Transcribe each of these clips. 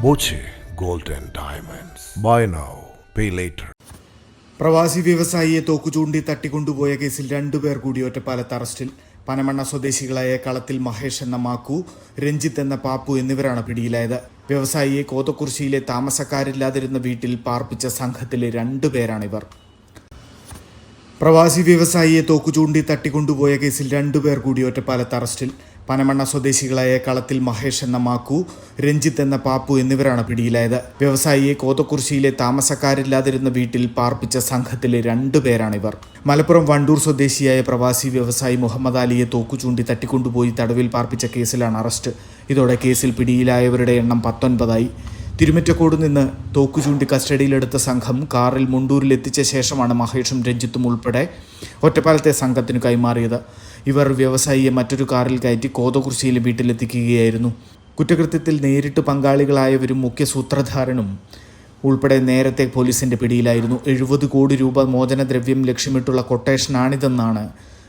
Boche gold and diamonds. Buy now, pay later. പ്രവാസി വ്യവസായിയെ തോക്കുചൂണ്ടി തട്ടിക്കൊണ്ടുപോയ കേസിൽ 2 പേർ കൂടി ഒറ്റപ്പാലത്ത് അറസ്റ്റിൽ. പനമണ്ണ സ്വദേശികളായ കളത്തിൽ മഹേഷ് എന്ന മാക്കു, രഞ്ജിത്ത് എന്ന പാപ്പു എന്നിവരാണ് പിടിയിലായത്. വ്യവസായിയെ കോതക്കുറിശ്ശിയിലെ താമസക്കാരില്ലാതിരുന്ന വീട്ടിൽ പാർപ്പിച്ച സംഘത്തിലെ 2 പേരാണിവർ. പ്രവാസി വ്യവസായിയെ തോക്കുചൂണ്ടി തട്ടിക്കൊണ്ടുപോയ കേസിൽ 2 പേർ കൂടി ഒറ്റപ്പാലത്ത് അറസ്റ്റിൽ. പനമണ്ണ സ്വദേശികളായ കളത്തിൽ മഹേഷ് എന്ന മാക്കു, രഞ്ജിത്ത് എന്ന പാപ്പു എന്നിവരാണ് പിടിയിലായത്. വ്യവസായിയെ കോതക്കുറിശ്ശിയിലെ താമസക്കാരില്ലാതിരുന്ന വീട്ടിൽ പാർപ്പിച്ച സംഘത്തിലെ 2 പേരാണിവർ. മലപ്പുറം വണ്ടൂർ സ്വദേശിയായ പ്രവാസി വ്യവസായി മുഹമ്മദ് അലിയെ തോക്കുചൂണ്ടി തട്ടിക്കൊണ്ടുപോയി തടവിൽ പാർപ്പിച്ച കേസിലാണ് അറസ്റ്റ്. ഇതോടെ കേസിൽ പിടിയിലായവരുടെ എണ്ണം 19ആയി. തിരുമറ്റക്കോട് നിന്ന് തോക്കുചൂണ്ടി കസ്റ്റഡിയിലെടുത്ത സംഘം കാറിൽ മുണ്ടൂരിൽ എത്തിച്ച ശേഷമാണ് മഹേഷും രഞ്ജിത്തും ഉൾപ്പെടെ ഒറ്റപ്പാലത്തെ സംഘത്തിന് കൈമാറിയത്. ഇവർ വ്യവസായിയെ മറ്റൊരു കാറിൽ കയറ്റി കോതകുറിശ്ശിയിലെ വീട്ടിലെത്തിക്കുകയായിരുന്നു. കുറ്റകൃത്യത്തിൽ നേരിട്ട് പങ്കാളികളായവരും മുഖ്യ സൂത്രധാരനും ഉൾപ്പെടെ നേരത്തെ പോലീസിന്റെ പിടിയിലായിരുന്നു. 70 കോടി രൂപ മോചനദ്രവ്യം ലക്ഷ്യമിട്ടുള്ള കൊട്ടേഷനാണിതെന്നാണ്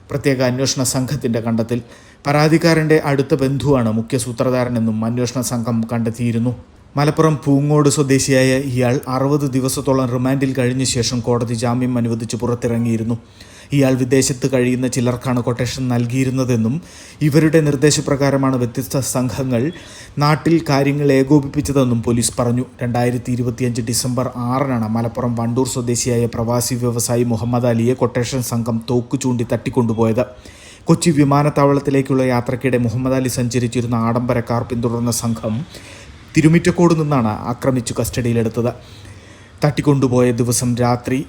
പ്രത്യേക അന്വേഷണ സംഘത്തിന്റെ കണ്ടെത്തൽ. പരാതിക്കാരന്റെ അടുത്ത ബന്ധുവാണ് മുഖ്യ സൂത്രധാരനെന്നും അന്വേഷണ സംഘം കണ്ടെത്തിയിരുന്നു. മലപ്പുറം പൂങ്ങോട് സ്വദേശിയായ ഇയാൾ 60 ദിവസത്തോളം റിമാൻഡിൽ കഴിഞ്ഞ ശേഷം കോടതി ജാമ്യം അനുവദിച്ച് പുറത്തിറങ്ങിയിരുന്നു. ഇയാൾ വിദേശത്ത് കഴിയുന്ന ചിലർക്കാണ് കൊട്ടേഷൻ നൽകിയിരുന്നതെന്നും ഇവരുടെ നിർദ്ദേശപ്രകാരമാണ് വ്യത്യസ്ത സംഘങ്ങൾ നാട്ടിൽ കാര്യങ്ങൾ ഏകോപിപ്പിച്ചതെന്നും പോലീസ് പറഞ്ഞു. 2025 ഡിസംബർ 6 മലപ്പുറം വണ്ടൂർ സ്വദേശിയായ പ്രവാസി വ്യവസായി മുഹമ്മദ് അലിയെ കൊട്ടേഷൻ സംഘം തോക്ക് ചൂണ്ടി തട്ടിക്കൊണ്ടുപോയത്. കൊച്ചി വിമാനത്താവളത്തിലേക്കുള്ള യാത്രയ്ക്കിടെ മുഹമ്മദ് അലി സഞ്ചരിച്ചിരുന്ന ആഡംബര കാർ പിന്തുടർന്ന സംഘം തിരുമിറ്റക്കോട് നിന്നാണ് ആക്രമിച്ചു കസ്റ്റഡിയിലെടുത്തത്. തട്ടിക്കൊണ്ടുപോയ ദിവസം രാത്രി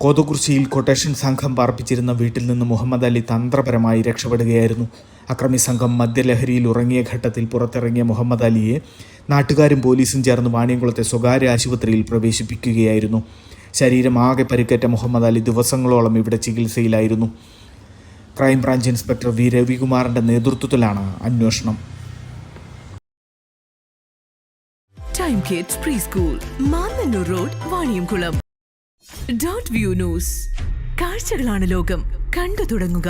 കോതകുറിശ്ശിയിൽ കൊട്ടേഷൻ സംഘം പാർപ്പിച്ചിരുന്ന വീട്ടിൽ നിന്ന് മുഹമ്മദ് അലി തന്ത്രപരമായി രക്ഷപ്പെടുകയായിരുന്നു. അക്രമി സംഘം മദ്യലഹരിയിൽ ഉറങ്ങിയ ഘട്ടത്തിൽ പുറത്തിറങ്ങിയ മുഹമ്മദ് അലിയെ നാട്ടുകാരും പോലീസും ചേർന്ന് വാണിയംകുളത്തെ സ്വകാര്യ ആശുപത്രിയിൽ പ്രവേശിപ്പിക്കുകയായിരുന്നു. ശരീരമാകെ പരിക്കേറ്റ മുഹമ്മദ് അലി ദിവസങ്ങളോളം ഇവിടെ ചികിത്സയിലായിരുന്നു. ക്രൈംബ്രാഞ്ച് ഇൻസ്പെക്ടർ വി രവികുമാറിന്റെ നേതൃത്വത്തിലാണ് അന്വേഷണം. Time kids pre school, Mannannur road, Vaniyamkulam. Dot view news. കാഴ്ചകളാണ് ലോകം, കണ്ടു തുടങ്ങുക.